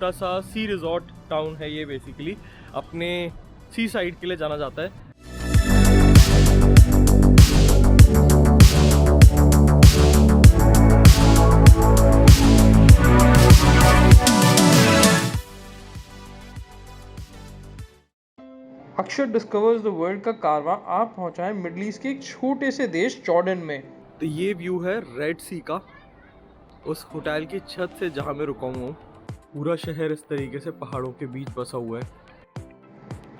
छोटा सा सी resort town है ये। बेसिकली अपने सी साइड के लिए जाना जाता है। अक्षर डिस्कवर्स द वर्ल्ड का कारवां आप पहुंचा है मिडल ईस्ट के एक छोटे से देश जॉर्डन में। तो ये व्यू है रेड सी का, उस होटल की छत से जहाँ मैं रुका हूँ। पूरा शहर इस तरीके से पहाड़ों के बीच बसा हुआ है।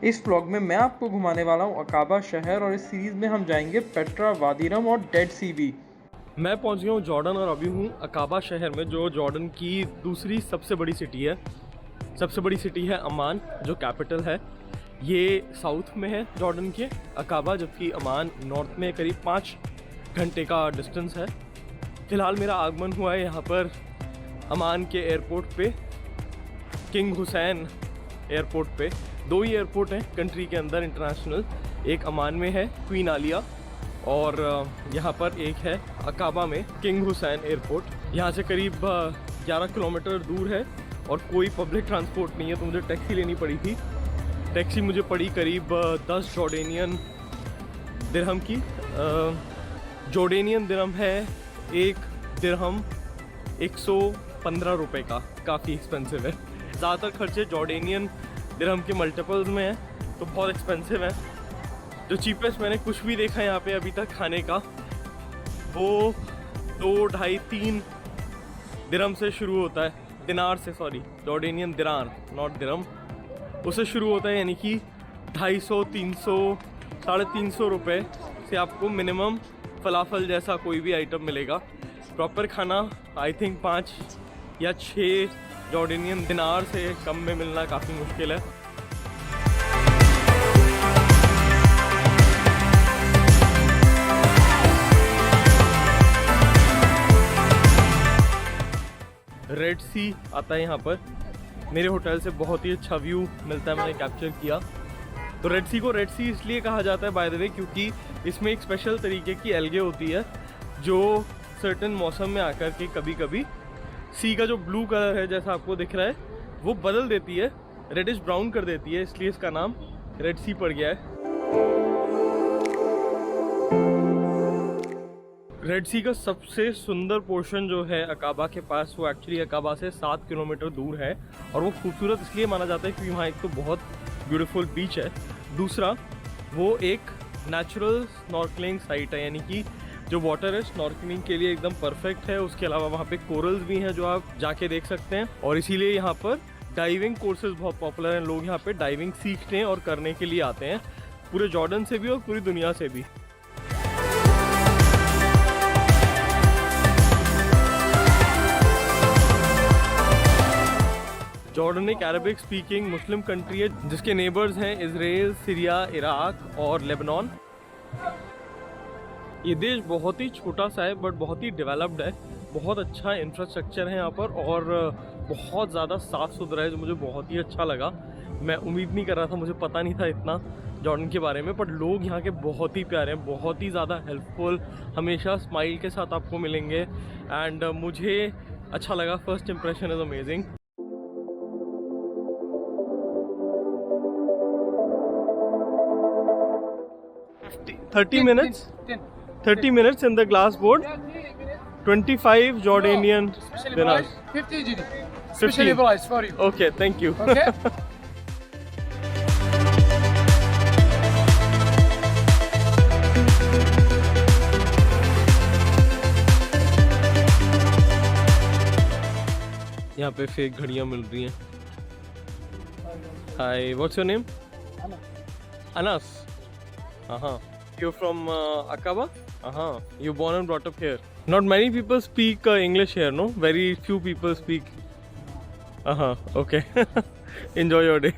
इस व्लॉग में मैं आपको घुमाने वाला हूँ अकाबा शहर, और इस सीरीज में हम जाएंगे पेट्रा, वादी रम और डेड सी भी। मैं पहुँच गया हूँ जॉर्डन और अभी हूँ अकाबा शहर में, जो जॉर्डन की दूसरी सबसे बड़ी सिटी है। सबसे बड़ी सिटी है अमान, जो कैपिटल है। ये साउथ में है जॉर्डन के अकाबा, जबकि अमान नॉर्थ में करीब 5 घंटे का डिस्टेंस है। फ़िलहाल मेरा आगमन हुआ है यहाँ पर अमान के एयरपोर्ट पे, किंग हुसैन एयरपोर्ट पे। 2 ही एयरपोर्ट हैं कंट्री के अंदर इंटरनेशनल, एक अमान में है क्वीन आलिया, और यहाँ पर एक है अकाबा में किंग हुसैन एयरपोर्ट। यहाँ से करीब 11 किलोमीटर दूर है और कोई पब्लिक ट्रांसपोर्ट नहीं है, तो मुझे टैक्सी लेनी पड़ी थी। टैक्सी मुझे पड़ी करीब 10 जॉर्डेनियन दिरहम की। जॉर्डेनियन दिरहम है 1 दिरहम 115 रुपये का, काफ़ी एक्सपेंसिव है। ज़्यादातर खर्चे जॉर्डेनियन दिरहम के मल्टीपल्स में हैं, तो बहुत एक्सपेंसिव है। जो चीपेस्ट मैंने कुछ भी देखा यहाँ पे अभी तक खाने का, वो 2, ढाई, 3 दिरहम से शुरू होता है। दिनार से, सॉरी, जॉर्डेनियन दिनार नॉट दिरहम, उससे शुरू होता है। यानी कि 250, 300, 350 रुपये से आपको मिनिमम फलाफल जैसा कोई भी आइटम मिलेगा। प्रॉपर खाना आई थिंक 5 या 6 जॉर्डेनियन दिनार से कम में मिलना काफ़ी मुश्किल है। रेड सी आता है यहाँ पर। मेरे होटल से बहुत ही अच्छा व्यू मिलता है, मैंने कैप्चर किया। तो रेड सी को रेड सी इसलिए कहा जाता है बाय द वे, क्योंकि इसमें एक स्पेशल तरीके की एल्गे होती है जो सर्टेन मौसम में आकर के कभी कभी सी का जो ब्लू कलर है जैसा आपको दिख रहा है वो बदल देती है, रेडिश ब्राउन कर देती है, इसलिए इसका नाम रेड सी पड़ गया है। रेड सी का सबसे सुंदर पोर्शन जो है अकाबा के पास, वो एक्चुअली अकाबा से 7 किलोमीटर दूर है। और वो खूबसूरत इसलिए माना जाता है क्योंकि वहाँ एक तो बहुत ब्यूटीफुल बीच है, दूसरा वो एक नेचुरल स्नॉर्कलिंग साइट है, यानी कि जो वाटर है स्नॉर्कलिंग के लिए एकदम परफेक्ट है। उसके अलावा वहाँ पे कोरल्स भी हैं जो आप जाके देख सकते हैं, और इसीलिए यहाँ पर डाइविंग कोर्सेज बहुत पॉपुलर हैं। लोग यहाँ पे डाइविंग सीखने और करने के लिए आते हैं, पूरे जॉर्डन से भी और पूरी दुनिया से भी। जॉर्डन एक अरबिक स्पीकिंग मुस्लिम कंट्री है जिसके नेबर्स हैं इजराइल, सीरिया, इराक और लेबनान। ये देश बहुत ही छोटा सा है बट बहुत ही डेवलप्ड है। बहुत अच्छा इंफ्रास्ट्रक्चर है यहाँ पर और बहुत ज़्यादा साफ़ सुथरा है, जो मुझे बहुत ही अच्छा लगा। मैं उम्मीद नहीं कर रहा था, मुझे पता नहीं था इतना जॉर्डन के बारे में, पर लोग यहाँ के बहुत ही प्यारे हैं, बहुत ही ज़्यादा हेल्पफुल, हमेशा स्माइल के साथ आपको मिलेंगे। एंड मुझे अच्छा लगा, first impression is amazing. 30 minutes in the glass board. 25 Jordanian dinars. 50 GD. Specially priced for you. Okay, thank you. Okay. यहाँ पे फेक घड़ियाँ मिल रही हैं। Hi, what's your name? Anas. You're from Aqaba? You born and brought up here. Not many people speak English here, no? Very few people speak. Okay. Enjoy your day.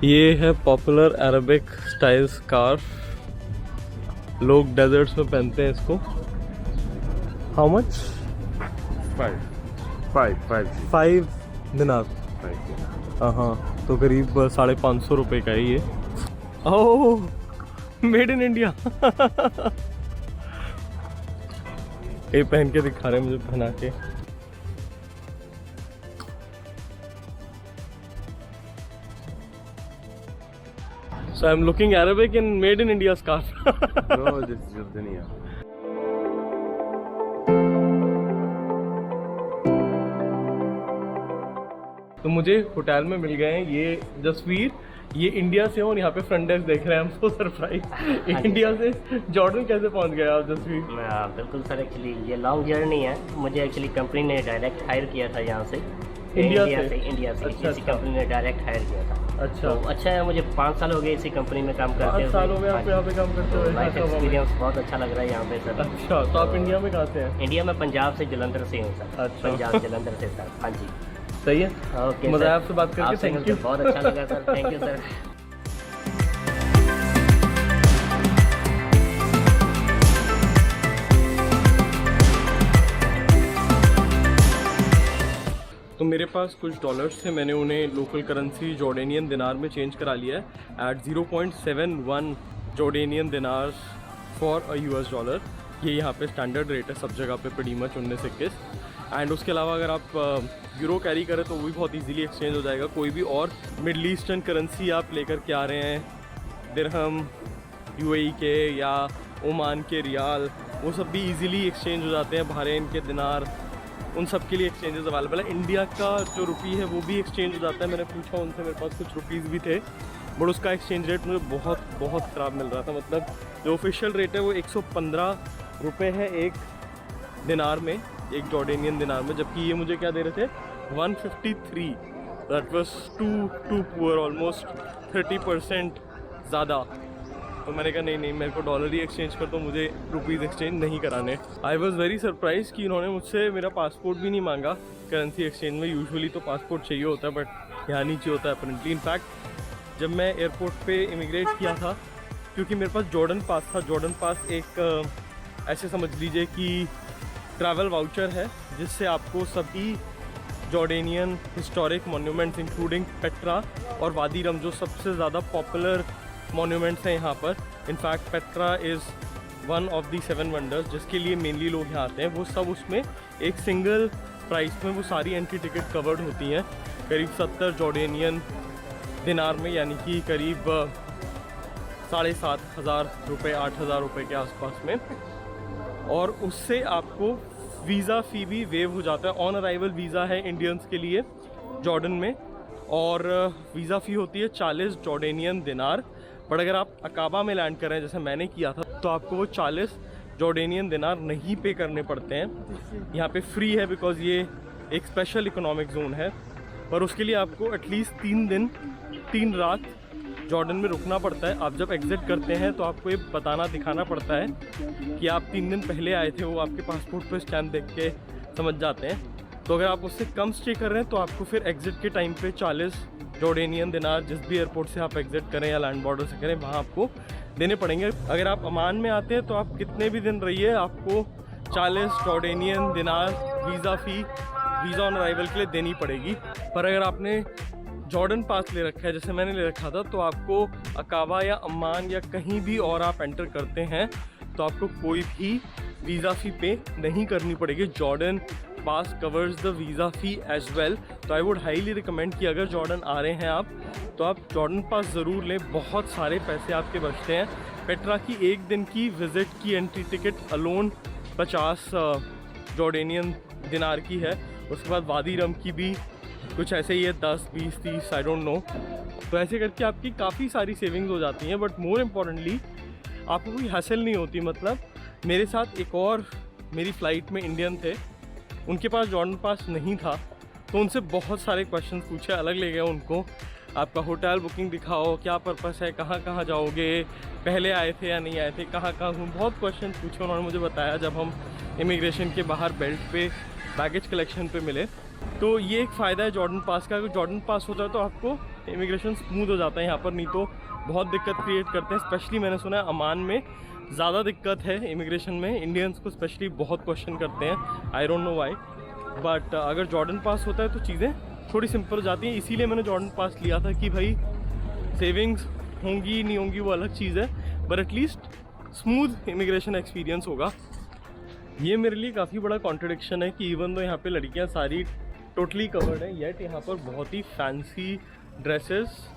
ये है popular Arabic style scarf, लोग desserts में पहनते हैं इसको। How much? 5 दिनार। हाँ, तो करीब 550 रुपये का है ये। ओह, मेड इन इंडिया। ये पहन के दिखा रहे हैं मुझे, पहना के। So I'm looking Arabic in made in India scarf. No, this is Jordania. तो मुझे होटल में मिल गए हैं ये जसवीर, ये इंडिया से हो और यहाँ पे फ्रंट डेस्क देख रहे हैं। हम सो सरप्राइज। इंडिया से जॉर्डन कैसे पहुँच गए आप जसवीर? बिल्कुल सर, एक्चुअली ये लॉन्ग जर्नी है। मुझे एक्चुअली कंपनी ने डायरेक्ट हायर किया था यहाँ से, इंडिया से अच्छा, इसी कंपनी ने डायरेक्ट हायर किया था। अच्छा, तो अच्छा है, मुझे 5 साल हो गए इसी कंपनी में काम करते हुए। 5 साल हो गए आपको यहाँ पे काम करते हुए? लाइफ एक्सपीरियंस बहुत अच्छा लग रहा है यहाँ पे सर। अच्छा, तो आप इंडिया में कहाँ से हैं? इंडिया में पंजाब से, जलंधर से हूँ सर। अच्छा। पंजाब जलंधर से सर। हाँ जी, सही है। ओके, मजा आया आपसे बात करके, आपसे थैंक मिलकर यू। बहुत अच्छा लगा सर, थैंक यू सर। तो मेरे पास कुछ डॉलर्स थे, मैंने उन्हें लोकल करेंसी जॉर्डेनियन दिनार में चेंज करा लिया है at 0.71 Jordanian dinars for a US dollar. ये यहाँ पे स्टैंडर्ड रेट है सब जगह पे, pretty much 19-21। एंड उसके अलावा अगर आप यूरो कैरी करें तो वो भी बहुत इजीली एक्सचेंज हो जाएगा। कोई भी और मिडल ईस्टर्न करेंसी आप लेकर के आ रहे हैं, दिरहम UAE के या ओमान के रियाल, वो सब भी इजीली एक्सचेंज हो जाते हैं। बहरीन के दिनार, उन सब के लिए एक्सचेंजेस अवेलेबल है। इंडिया का जो रुपी है वो भी एक्सचेंज हो जाता है। मैंने पूछा उनसे, मेरे पास कुछ रुपीज़ भी थे, बट उसका एक्सचेंज रेट मुझे बहुत ख़राब मिल रहा था। मतलब जो ऑफिशियल रेट है वो 115 रुपये है एक दिनार में, एक जॉर्डेनियन दिनार में, जबकि ये मुझे क्या दे रहे थे 153। That was too poor, almost 30% ज़्यादा। तो मैंने कहा नहीं, मेरे को डॉलर ही एक्सचेंज कर दो, मुझे रुपीज़ एक्सचेंज नहीं कराने। आई वॉज वेरी सरप्राइज कि इन्होंने मुझसे मेरा पासपोर्ट भी नहीं मांगा करेंसी एक्सचेंज में। यूजुअली तो पासपोर्ट चाहिए होता है, बट यहाँ नहीं चाहिए होता है अपरेंटली। इनफैक्ट जब मैं एयरपोर्ट पे इमिग्रेट किया था, क्योंकि मेरे पास जॉर्डन पास था, जॉर्डन पास एक ऐसे समझ लीजिए कि ट्रैवल वाउचर है जिससे आपको सभी Jordanian historic monuments including Petra और वादी रम, जो सबसे ज़्यादा पॉपुलर मोन्यूमेंट्स हैं यहाँ पर। In fact Petra is one of the 7 wonders जिसके लिए मेनली लोग यहाँ आते हैं। वो सब उसमें एक सिंगल प्राइस में वो सारी एंट्री टिकट कवर्ड होती हैं, करीब 70 जॉर्डेनियन दिनार में, यानी कि करीब 7,500 रुपये, 8,000 रुपये के आसपास में। और उससे आपको वीज़ा फ़ी भी वेव हो जाता है। ऑन अराइवल वीज़ा है इंडियंस के लिए जॉर्डन में, और वीज़ा फ़ी होती है 40 जॉर्डेनियन दिनार। बट अगर आप अकाबा में लैंड कर रहे हैं जैसे मैंने किया था, तो आपको वो 40 जॉर्डेनियन दिनार नहीं पे करने पड़ते हैं। यहाँ पे फ्री है बिकॉज़ ये एक स्पेशल इकोनॉमिक जोन है। पर उसके लिए आपको एटलीस्ट 3 दिन 3 रात जॉर्डन में रुकना पड़ता है। आप जब एग्ज़िट करते हैं तो आपको ये बताना, दिखाना पड़ता है कि आप 3 दिन पहले आए थे। वो आपके पासपोर्ट पर स्टैम्प देख के समझ जाते हैं। तो अगर आप उससे कम स्टे कर रहे हैं तो आपको फिर एग्ज़िट के टाइम पे 40 जॉर्डेनियन दिनार जिस भी एयरपोर्ट से आप एग्ज़िट करें या लैंड बॉर्डर से करें, वहाँ आपको देने पड़ेंगे। अगर आप अमान में आते हैं तो आप कितने भी दिन रहिए, आपको 40 जॉर्डेनियन दिनार visa fee, visa on arrival के लिए देनी पड़ेगी। पर अगर आपने जॉर्डन पास ले रखा है जैसे मैंने ले रखा था, तो आपको अकाबा या अम्मान या कहीं भी और आप एंटर करते हैं तो आपको कोई भी वीज़ा फ़ी पे नहीं करनी पड़ेगी। Jordan pass covers the visa fee as well. तो आई वुड हाईली रिकमेंड कि अगर जॉर्डन आ रहे हैं आप, तो आप जॉर्डन पास ज़रूर लें। बहुत सारे पैसे आपके बचते हैं। पेट्रा की एक दिन की विज़िट की एंट्री टिकट अलोन 50 जॉर्डेनियन दिनार की है। उसके बाद वादी रम की भी कुछ ऐसे ही है, 10, 20, 30, आई डोंट नो। तो ऐसे करके आपकी काफ़ी सारी सेविंग्स हो जाती हैं। बट मोर इम्पॉर्टेंटली आपको कोई हासिल नहीं होती। मतलब मेरे साथ एक और मेरी फ़्लाइट में इंडियन थे, उनके पास जॉर्डन पास नहीं था, तो उनसे बहुत सारे क्वेश्चंस पूछे, अलग ले गए उनको। आपका होटल बुकिंग दिखाओ, क्या पर्पस है, कहाँ कहाँ जाओगे, पहले आए थे या नहीं आए थे, कहाँ कहाँ घूम, बहुत क्वेश्चन पूछे उन्होंने मुझे बताया। जब हम इमिग्रेशन के बाहर बेल्ट पे बैगेज कलेक्शन पे मिले, तो ये एक फ़ायदा है जॉर्डन पास का। अगर जॉर्डन पास होता है तो आपको इमिग्रेशन स्मूथ हो जाता है। यहाँ पर नहीं तो बहुत दिक्कत क्रिएट करते हैं। स्पेशली मैंने सुना है अमान में ज़्यादा दिक्कत है इमिग्रेशन में, इंडियंस को स्पेशली बहुत क्वेश्चन करते हैं, I don't know why. But अगर जॉर्डन पास होता है तो चीज़ें थोड़ी सिंपल जाती हैं, इसीलिए मैंने जॉर्डन पास लिया था कि भाई सेविंग्स होंगी नहीं होंगी वो अलग चीज़ है, but at least smooth immigration experience होगा। ये मेरे लिए काफ़ी बड़ा कॉन्ट्रडिक्शन है कि इवन तो यहाँ पे लड़कियाँ सारी टोटली कवर्ड है, येट यहाँ पर बहुत ही फैंसी ड्रेसेस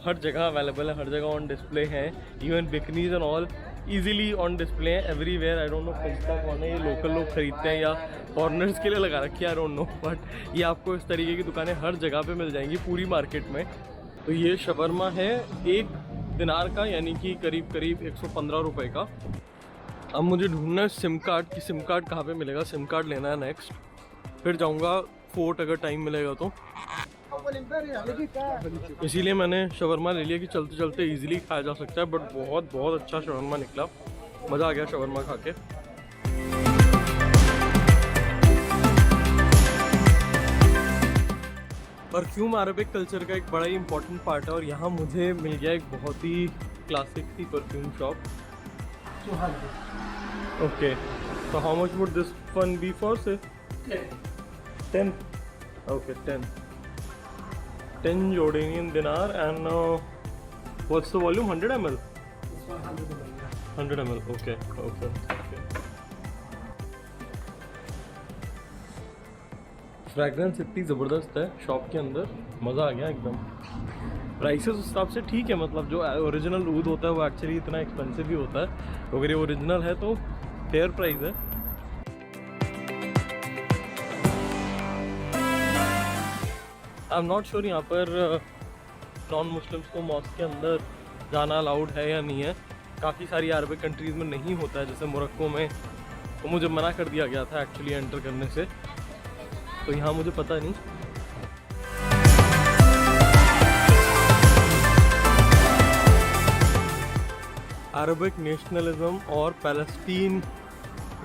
हर जगह अवेलेबल है, हर जगह ऑन डिस्प्ले हैं। Even bikinis and all easily on display हैं एवरीवेयर। आई डोंट नो किसका कौन है, ये लोकल लोग खरीदते हैं या फॉरनर्स के लिए लगा रखी है, आई डोंट नो, बट ये आपको इस तरीके की दुकानें हर जगह पे मिल जाएंगी पूरी मार्केट में। तो ये शवरमा है 1 दिनार का, यानी कि करीब करीब 115 रुपये का। अब मुझे ढूंढना है सिम कार्ड, कि सिम कार्ड कहाँ पे मिलेगा, सिम कार्ड लेना है नेक्स्ट, फिर जाऊँगा फोर्ट अगर टाइम मिलेगा तो। इसीलिए मैंने शवरमा ले लिया कि चलते चलते इजीली खाया जा सकता है, बट बहुत बहुत अच्छा शवरमा निकला, मज़ा आ गया शवरमा खा के। परफ्यूम अरबिक कल्चर का एक बड़ा ही इम्पोर्टेंट पार्ट है, और यहाँ मुझे मिल गया एक बहुत ही क्लासिक सी perfume shop. Okay, so how much would this one be for, say? 10. Okay, 10 Jordanian dinar, and what's the volume? 100 ml? 100 ml, okay. Fragrance इतनी ज़बरदस्त है शॉप के अंदर, मज़ा आ गया एकदम। प्राइसेस उस हिसाब से ठीक है, मतलब जो ओरिजिनल ऊद होता है वो एक्चुअली इतना एक्सपेंसिव भी होता है, तो अगर ये ओरिजिनल है तो फेयर प्राइस है। आई एम नॉट श्योर यहाँ पर नॉन मुस्लिम्स को मॉस्क के अंदर जाना अलाउड है या नहीं है। काफ़ी सारी अरबिक कंट्रीज़ में नहीं होता है, जैसे मोरक्को में तो मुझे मना कर दिया गया था एक्चुअली एंटर करने से, तो यहाँ मुझे पता नहीं। अरबिक नेशनलिज्म और पैलेस्टीन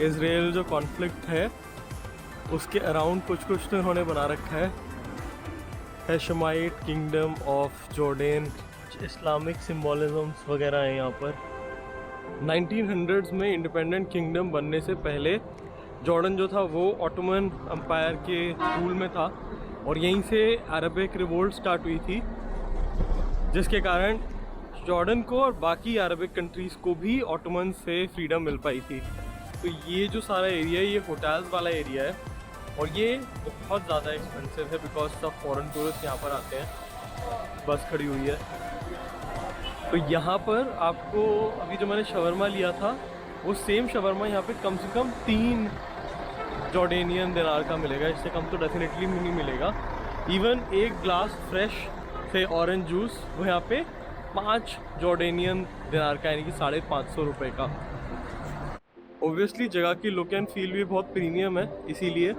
इजराइल जो कॉन्फ्लिक्ट है उसके अराउंड कुछ तो इन्होंने बना रखा है। हैशमाइट किंगडम ऑफ जॉर्डन, इस्लामिक सिम्बोलिज्म्स वगैरह हैं यहाँ पर। 1900s में इंडिपेंडेंट किंगडम बनने से पहले जॉर्डन जो था वो ऑटोमन एम्पायर के रूल में था, और यहीं से अरबिक रिवोल्ट स्टार्ट हुई थी, जिसके कारण जॉर्डन को और बाकी अरबिक कंट्रीज़ को भी ऑटोमन से फ्रीडम मिल पाई थी। तो ये जो सारा एरिया है ये होटल्स वाला एरिया है, और ये बहुत ज़्यादा एक्सपेंसिव है बिकॉज सब फॉरेन टूरिस्ट यहाँ पर आते हैं। बस खड़ी हुई है, तो यहाँ पर आपको अभी जो मैंने शवरमा लिया था वो सेम शवरमा यहाँ पे कम से कम 3 जॉर्डेनियन दिनार का मिलेगा, इससे कम तो डेफिनेटली नहीं मिलेगा। इवन एक ग्लास फ्रेश से ऑरेंज जूस वो यहाँ पे 5 जॉर्डेनियन दिनार का, यानी कि 550 रुपये का। ओब्वियसली जगह की लुक एंड फील भी बहुत प्रीमियम है इसीलिए।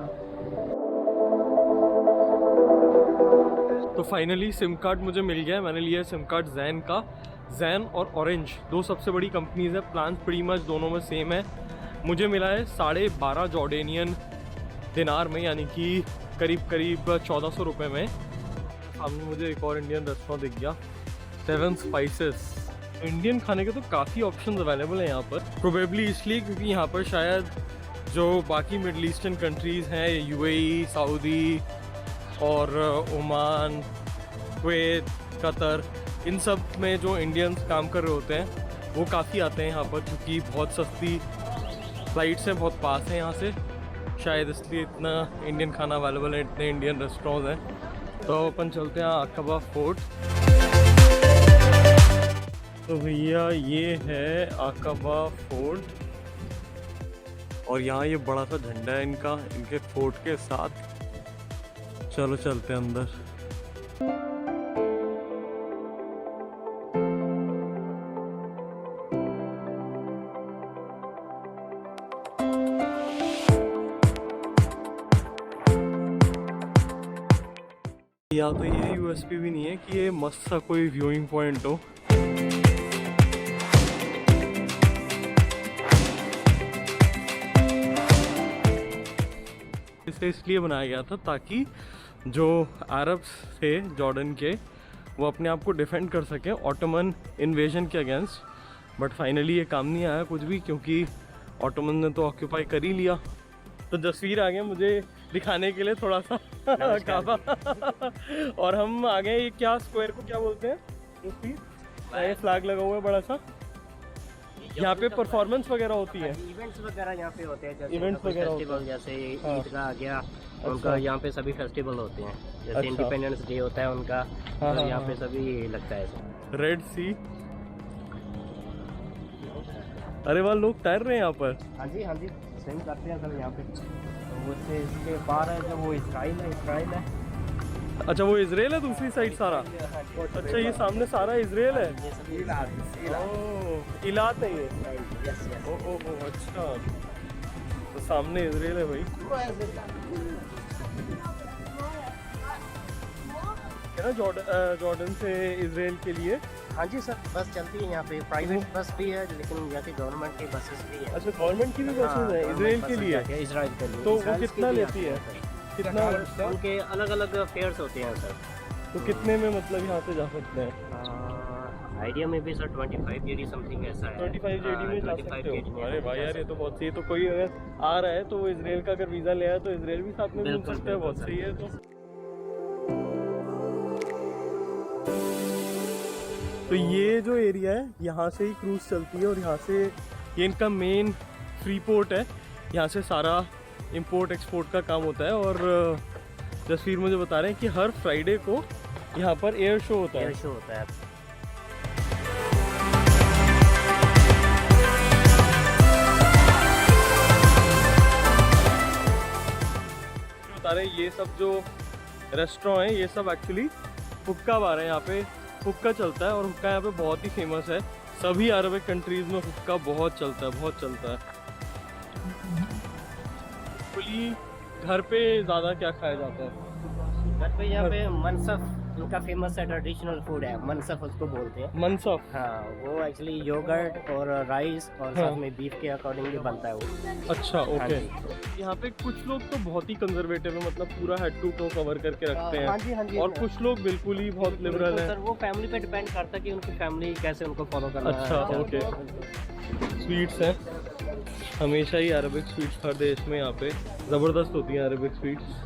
तो फाइनली सिम कार्ड मुझे मिल गया है, मैंने लिया है सिम कार्ड जैन का। जैन और ऑरेंज 2 सबसे बड़ी कंपनीज़ है, प्लान प्री मच दोनों में सेम है। मुझे मिला है 12.5 जॉर्डेनियन दिनार में, यानी कि करीब 1400 रुपये में। सामने मुझे एक और इंडियन रेस्टोरेंट दिख गया, 7 स्पाइसेस। इंडियन खाने के तो काफ़ी ऑप्शंस अवेलेबल हैं यहाँ पर, प्रोबेबली इसलिए क्योंकि यहाँ पर शायद जो बाकी मिडल ईस्टर्न कंट्रीज़ हैं, यूएई, सऊदी और ओमान, कुवैत, कतर, इन सब में जो इंडियंस काम कर रहे होते हैं वो काफ़ी आते हैं यहाँ पर, क्योंकि बहुत सस्ती फ्लाइट्स हैं, बहुत पास हैं यहाँ से, शायद इसलिए इतना इंडियन खाना अवेलेबल है, इतने इंडियन रेस्टोरेंट्स हैं। तो अपन चलते हैं अकाबा फोर्ट। तो भैया ये है अकाबा फोर्ट, और यहाँ ये बड़ा सा झंडा है इनका, इनके फोर्ट के साथ। चलो चलते हैं अंदर। या तो ये यूएसपी भी नहीं है कि ये मस्त सा कोई व्यूइंग पॉइंट हो। इसे इसलिए बनाया गया था ताकि जो अरब्स थे जॉर्डन के वो अपने आप को डिफेंड कर सकें ऑटोमन इन्वेजन के अगेंस्ट। बट फाइनली ये काम नहीं आया कुछ भी, क्योंकि ऑटोमन ने तो ऑक्यूपाई कर ही लिया। तो तस्वीर आ गया मुझे दिखाने के लिए थोड़ा सा काबा। और हम आ गए, ये क्या स्क्वायर को क्या बोलते हैं? ये फ्लैग लगा हुआ है बड़ा सा। यहाँ पे परफॉर्मेंस वगैरह होती है, इवेंट्स वगैरह यहाँ पे होते हैं, जैसे इवेंट्स वगैरह होते फेस्टिवल, जैसे हाँ। ईद का आ गया उनका, यहाँ पे सभी फेस्टिवल होते हैं, जैसे अच्छा। इंडिपेंडेंस डे होता है उनका, हाँ, तो हाँ, यहाँ पे हाँ। सभी लगता है सब। रेड सी। अरे वाह, लोग तैर रहे हैं यहाँ पर। हाँ जी सेम करते हैं सब यहाँ पे। तो उससे इसके बाहर है जो वो इसराइल है। अच्छा, वो इजराइल है दूसरी साइड सारा। अच्छा, ये सामने सारा इजराइल है। ये सभी ओह, इलात है ये। यस ओ अच्छा, तो सामने इजराइल है भाई। है ना जॉर्डन से इजराइल के लिए। हाँ जी सर, बस चलती है यहाँ पे, प्राइवेट बस भी है, लेकिन जैसे गवर्नमेंट की बसेस भी है। अच्छा, गवर्नमेंट की भी हाँ, बसेस है इजराइल के लिए। इसराइल के लिए। तो वो इसराइल की कितना भी लेती है? आती कितना? सर। उनके अलग अलग फेयर्स होते हैं सर। तो कितने में मतलब यहाँ से जा सकते हैं? आइडिया में भी सर 25 जेडी समथिंग ऐसा है। 25 जेडी में जा 25 सकते JD हो? में अरे भाई जा यार, ये तो सकते बहुत सही है। तो कोई अगर आ रहा है तो वो इजराइल का अगर वीज़ा ले आया तो इजराइल भी साथ में घूम बिल्कुल, सकता है। बहुत बिल्कुल सही है। तो ये जो एरिया है, यहाँ से ही क्रूज चलती है और यहाँ से ये इनका मेन फ्री पोर्ट है। यहाँ से सारा इंपोर्ट एक्सपोर्ट का काम होता है। और जसवीर मुझे बता रहे हैं कि हर फ्राइडे को यहाँ पर एयर शो होता है। एयर शो होता है। बता रहे हैं ये सब जो रेस्टोरेंट है, ये सब एक्चुअली हुक्का बार है। यहाँ पे हुक्का चलता है और हुक्का यहाँ पे बहुत ही फेमस है। सभी अरबिक कंट्रीज में हुक्का बहुत चलता है, बहुत चलता है। एक्चुअली घर पे ज़्यादा क्या खाया जाता है? घर पे यहाँ पे मनसफ उनका फेमस है, ट्रेडिशनल फूड है, मनसफ उसको बोलते हैं। मनसफ। हाँ, वो एक्चुअली योगर्ट और राइस और हाँ। साथ में बीफ के अकॉर्डिंगली बनता है वो। अच्छा, हाँ ओके। जी। यहाँ पे कुछ लोग तो बहुत ही कंजर्वेटिव है, मतलब पूरा हेड टू टो कवर करके रखते हैं। हाँ जी, हाँ जी। और कुछ लोग बिल्कुल ही बहुत लिबरल सर, है। वो फैमिली पे डिपेंड करता है कि उनकी फैमिली कैसे उनको फॉलो करना है। अच्छा, ओके। स्वीट्स हैं, हमेशा ही अरबिक स्वीट्स हर देश में यहाँ पे ज़बरदस्त होती हैं अरबिक स्वीट्स।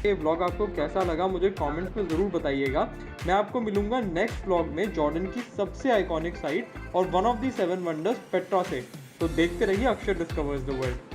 ये व्लॉग आपको कैसा लगा मुझे कमेंट्स में ज़रूर बताइएगा। मैं आपको मिलूंगा नेक्स्ट व्लॉग में जॉर्डन की सबसे आइकॉनिक साइट और one of the 7 wonders Petra से। तो देखते रहिए अक्षर डिस्कवर्स द वर्ल्ड।